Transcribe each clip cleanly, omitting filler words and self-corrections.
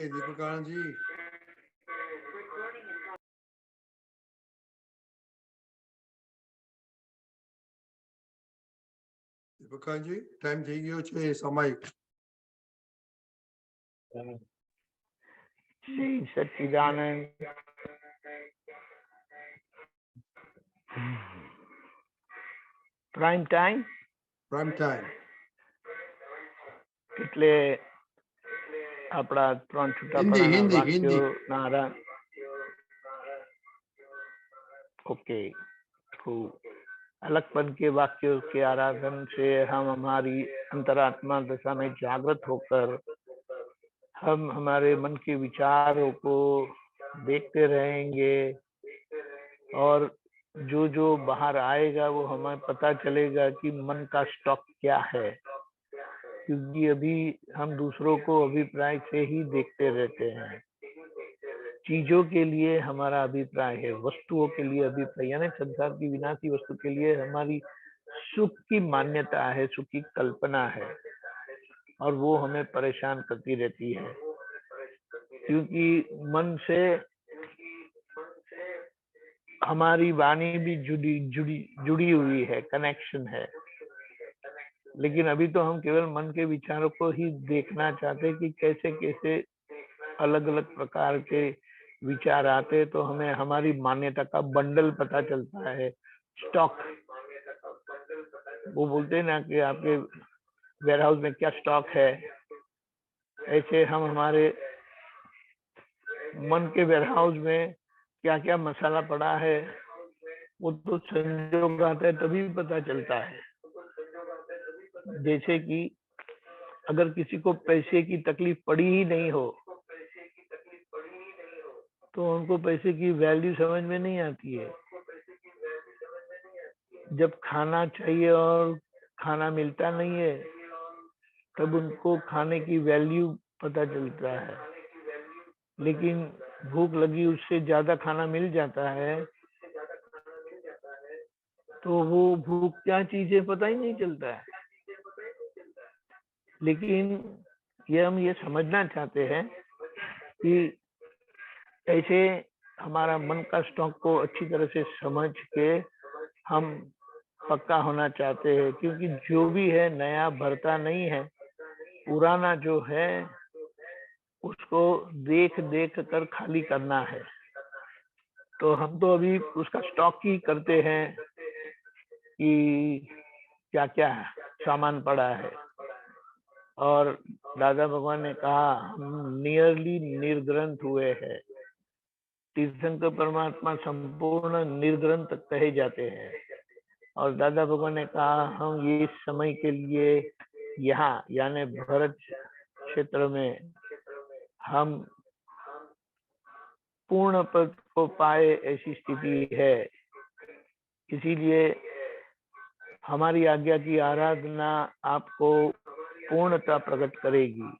दीपकानंद जी, दीपकानंद जी, time થઈ ગયો છે સમય. श्री सच्चिदानंद પ્રાઇમ ટાઈમ પ્રાઇમ ટાઈમ. એટલે આપણા ત્રણ છૂટા હિન્દી પડાના હિન્દી હિન્દી. વાક્યો નારા ओके अलगपन के वाक्यों के आराधन से हम हमारी अंतरात्मा दशा में जागृत होकर हम हमारे मन के विचारों को देखते रहेंगे और जो जो बाहर आएगा वो हमें पता चलेगा कि मन का स्टॉक क्या है, क्योंकि अभी हम दूसरों को अभिप्राय से ही देखते रहते हैं. चीजों के लिए हमारा अभिप्राय है, वस्तुओं के लिए अभिप्राय, यानी संसार की विनाशी वस्तु के लिए हमारी सुख की मान्यता है, सुख की कल्पना है और वो हमें परेशान करती रहती है, क्योंकि मन से हमारी वाणी भी जुड़ी हुई है, कनेक्शन है. लेकिन अभी तो हम केवल मन के विचारों को ही देखना चाहते हैं कि कैसे कैसे अलग अलग प्रकार के विचार आते, तो हमें हमारी मान्यता का बंडल पता चलता है, स्टॉक. वो बोलते हैं ना कि आपके वेयर हाउस में क्या स्टॉक है, ऐसे हम हमारे मन के वेयर हाउस में क्या क्या मसाला पड़ा है वो तो संजोग आता है तभी पता चलता है. जैसे कि अगर किसी को पैसे की तकलीफ पड़ी ही नहीं हो तो उनको पैसे की वैल्यू समझ में नहीं आती है. जब खाना चाहिए और खाना मिलता नहीं है तब उनको खाने की वैल्यू पता चलता है. लेकिन भूख लगी उससे ज्यादा खाना मिल जाता है तो वो भूख क्या चीज है पता ही नहीं चलता है. लेकिन हम ये समझना चाहते हैं कि ऐसे हमारा मन का स्टॉक को अच्छी तरह से समझ के हम पक्का होना चाहते हैं, क्योंकि जो भी है नया भरता नहीं है, पुराना जो है उसको देख देख कर खाली करना है. तो हम तो अभी उसका स्टॉक ही करते हैं कि क्या क्या सामान पड़ा है. और दादा भगवान ने कहा हम नियरली निर्ग्रंथ हुए हैं. तीर्थंकर परमात्मा संपूर्ण निर्ग्रंथ कहे जाते हैं और दादा भगवान ने कहा हम ये समय के लिए यहाँ यानी भरत क्षेत्र में हम पूर्ण पद को पाए ऐसी स्थिति है. इसीलिए हमारी आज्ञा की आराधना आपको पूर्णता प्रकट करेगी.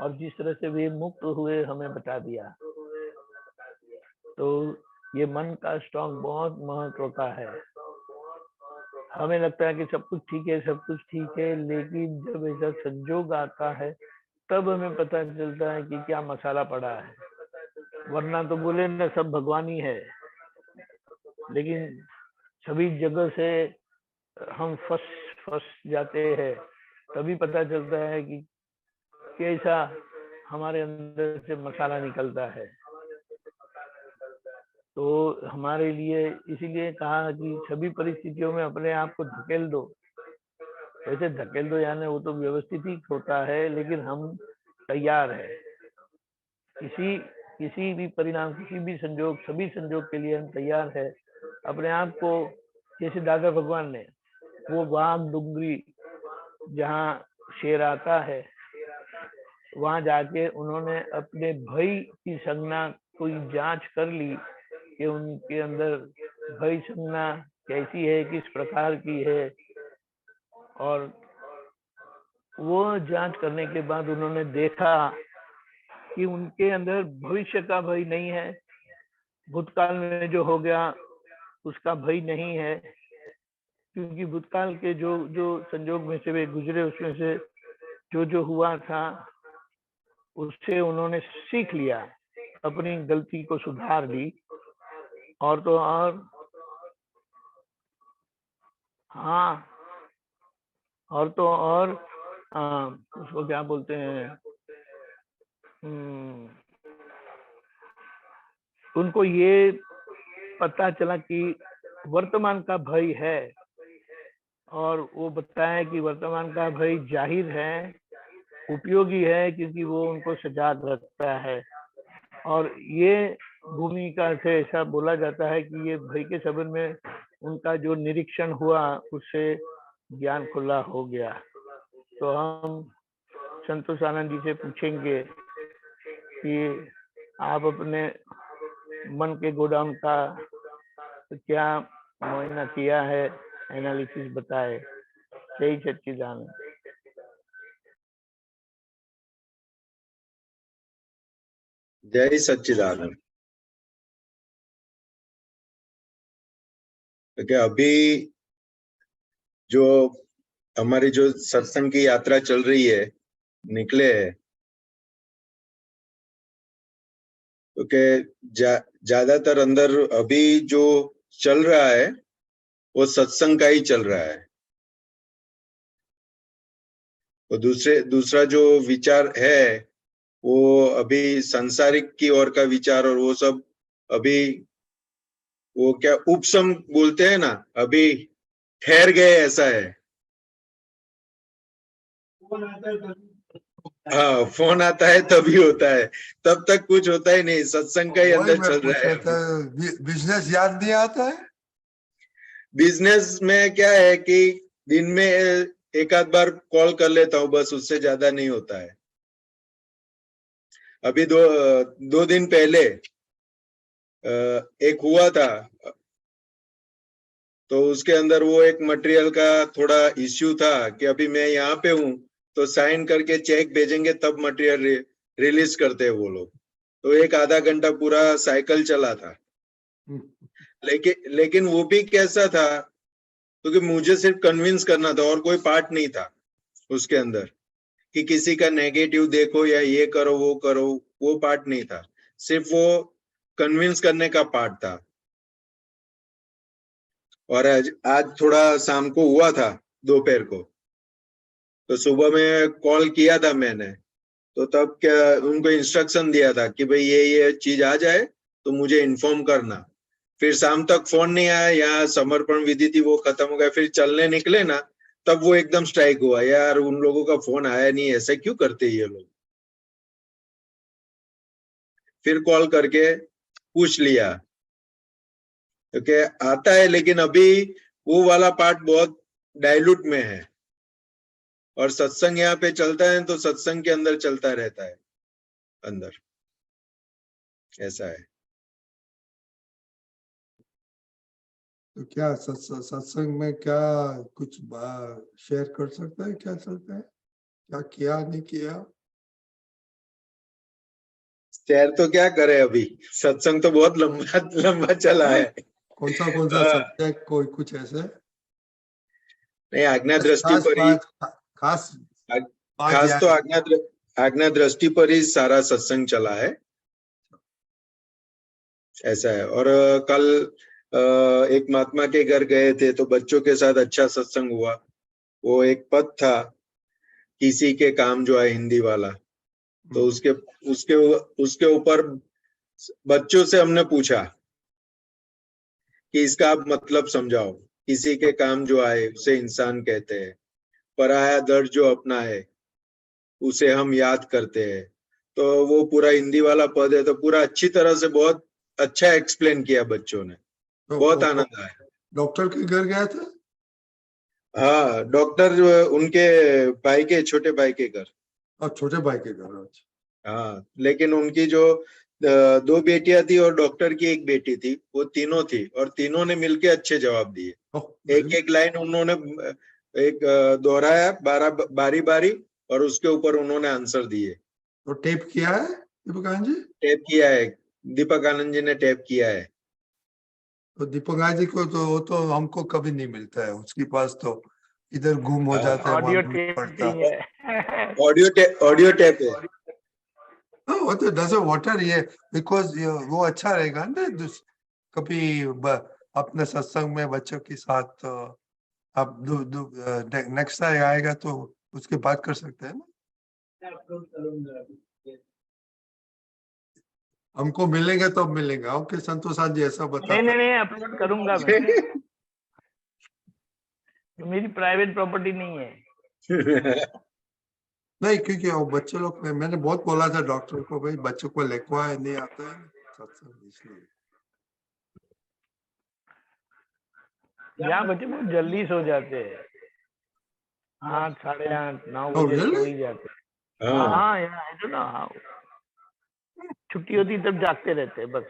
और जिस तरह से वे मुक्त हुए हमें बता दिया. तो ये मन का स्टॉक बहुत महत्व का है. हमें लगता है कि सब कुछ ठीक है, सब कुछ ठीक है, लेकिन जब ऐसा संजोग आता है तब हमें पता चलता है कि क्या मसाला पड़ा है. वरना तो बोले ना सब भगवान ही है, लेकिन सभी जगह से हम फंस जाते हैं. तभी पता चलता है कि कैसा हमारे अंदर से मसाला निकलता है. तो हमारे लिए इसीलिए कहा कि सभी परिस्थितियों में अपने आप को धकेल दो. वैसे धकेल दो यानी वो तो व्यवस्थित ही होता है, लेकिन हम तैयार है. किसी भी परिणाम, किसी भी संजोग, सभी संजोग के लिए हम तैयार है. अपने आप को जैसे दादा भगवान ने वो वाघ डुंगरी जहाँ शेर आता है वहां जाके उन्होंने अपने भय की संज्ञा कोई जांच कर ली कि उनके अंदर भय संज्ञा कैसी है, किस प्रकार की है. और वो जांच करने के बाद उन्होंने देखा कि उनके अंदर भविष्य का भय नहीं है, भूतकाल में जो हो गया उसका भय नहीं है, क्योंकि भूतकाल के जो संजोग में से वे गुजरे उसमें से जो हुआ था उससे उन्होंने सीख लिया, अपनी गलती को सुधार ली, और तो और हाँ, और तो और उसको क्या बोलते हैं, उनको ये पता चला कि वर्तमान का भय है, और वो बताया कि वर्तमान का भय जाहिर है, उपयोगी है, क्योंकि वो उनको सजाग रखता है। और ये भूमिका से ऐसा बोला जाता है कि ये भय के संबंध में उनका जो निरीक्षण हुआ, उससे ज्ञान खुला हो गया। तो हम संतोष आनंद जी से पूछेंगे कि आप अपने मन के गोडाउन का क्या मुआयना किया है, एनालिसिस बताए। जय सच्चिदानंद। जय सच्चिदानंद। क्योंकि अभी जो हमारी जो सत्संग की यात्रा चल रही है, निकले है, क्योंकि ज्यादातर अंदर अभी जो चल रहा है वो सत्संग का ही चल रहा है। तो दूसरा जो विचार है वो अभी सांसारिक की ओर का विचार, और वो सब अभी वो क्या उपशम बोलते हैं ना, अभी ठहर गए, ऐसा है। हाँ, फोन आता है तभी होता है, तब तक कुछ होता ही नहीं, सत्संग का ही अंदर चल रहा है। बिजनेस याद नहीं आता है? बिजनेस में क्या है कि दिन में एक आध बार कॉल कर लेता हूँ, बस, उससे ज्यादा नहीं होता है। अभी दो दिन पहले एक हुआ था, तो उसके अंदर वो एक मटेरियल का थोड़ा इश्यू था कि अभी मैं यहाँ पे हूँ, तो साइन करके चेक भेजेंगे तब मटेरियल रिलीज करते हैं वो लोग। तो एक आधा घंटा पूरा साइकिल चला था। लेकिन वो भी कैसा था, क्योंकि मुझे सिर्फ कन्विंस करना था, और कोई पार्ट नहीं था उसके अंदर कि किसी का नेगेटिव देखो या ये करो वो करो, वो पार्ट नहीं था, सिर्फ वो कन्विंस करने का पार्ट था। और आज थोड़ा शाम को हुआ था, दोपहर को, तो सुबह में कॉल किया था मैंने, तो तब क्या उनको इंस्ट्रक्शन दिया था कि भाई ये चीज आ जाए तो मुझे इन्फॉर्म करना। फिर शाम तक फोन नहीं आया, यहाँ समर्पण विधि थी वो खत्म हो गया, फिर चलने निकले ना, तब वो एकदम स्ट्राइक हुआ, यार उन लोगों का फोन आया नहीं, ऐसा क्यों करते ये लोग। फिर कॉल करके पूछ लिया, क्योंकि आता है, लेकिन अभी वो वाला पार्ट बहुत डाइल्यूट में है, और सत्संग यहाँ पे चलता है तो सत्संग के अंदर चलता रहता है अंदर, ऐसा है। तो क्या सत्संग में क्या कुछ शेयर कर सकता है? क्या चलता है, क्या किया नहीं किया? शेयर तो क्या करे, अभी सत्संग तो बहुत लंबा चला है। कौन सा सब्जेक्ट, कोई कुछ ऐसे? नहीं, आज्ञा दृष्टि पर ही, खास तो आज्ञा दृष्टि पर ही सारा सत्संग चला है, ऐसा है। और कल एक महात्मा के घर गए थे, तो बच्चों के साथ अच्छा सत्संग हुआ। वो एक पद था, किसी के काम जो है, हिंदी वाला, तो उसके ऊपर बच्चों से हमने पूछा कि इसका आप मतलब समझाओ। किसी के काम जो आए उसे इंसान कहते हैं, पराया दर्द जो अपना है उसे हम याद करते हैं। तो वो पूरा हिंदी वाला पद है, तो पूरा अच्छी तरह से बहुत अच्छा एक्सप्लेन किया बच्चों ने, तो बहुत आनंद आया। डॉक्टर के घर गया था? हाँ, डॉक्टर उनके भाई के, छोटे भाई के घर। और छोटे भाई के घर? हाँ, लेकिन उनकी जो 2 बेटियां थी और डॉक्टर की 1 बेटी थी, वो तीनों थी, और तीनों ने मिलके अच्छे जवाब दिए। एक लाइन उन्होंने एक दोहराया, बारी बारी, और उसके ऊपर उन्होंने आंसर दिए। तो टेप किया है दीपक आनंद जी? टैप किया है, दीपक आनंद जी ने टैप किया है। तो दीपक आनंद जी को तो वो तो हमको कभी नहीं मिलता है, उसके पास तो इधर गुम हो जाता है, ऑडियो मालूम टेप पड़ता। है। ऑडियो टैप है। No, what it doesn't water ये because वो अच्छा रहेगा ना कभी अपने सत्संग में बच्चों के साथ आप नेक्स्ट टाइम आएगा तो उसके बात कर सकते हैं ना। हमको मिलेंगे तो मिलेंगे। ओके संतोष जी ऐसा बता। नहीं अपलोड करूंगा मैं। मेरी प्राइवेट प्रॉपर्टी नहीं है। नहीं क्योंकि वो बच्चे लोग मैंने बहुत बोला था डॉक्टर को भाई बच्चों को लिखवा नहीं आता है सत्संग इसलिए। यहाँ बच्चे बहुत जल्दी सो जाते हैं, 8, 8:30, 9 Oh, बजे really? सो ही जाते हैं। हाँ हाँ यहाँ I don't know how. छुट्टी होती तब जागते रहते हैं बस।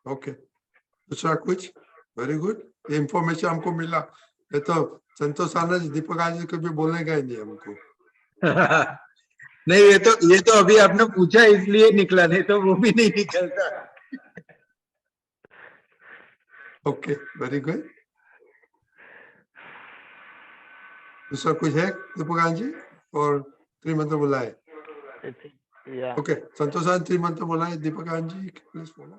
ओके दूसरा कुछ वेरी गुड ये इंफॉर्मेशन हमको मिला। ये तो संतोष आनंद दीपक जी कभी बोलने का ही नहीं हमको। नहीं ये तो अभी आपने पूछा इसलिए निकला, नहीं तो वो भी नहीं निकलता। Okay very good. दूसरा कुछ है दीपक जी और त्रिमंत्र बुलाए। या ओके संतोष त्रिमंत्र बुलाए दीपक जी प्लीज बोलो।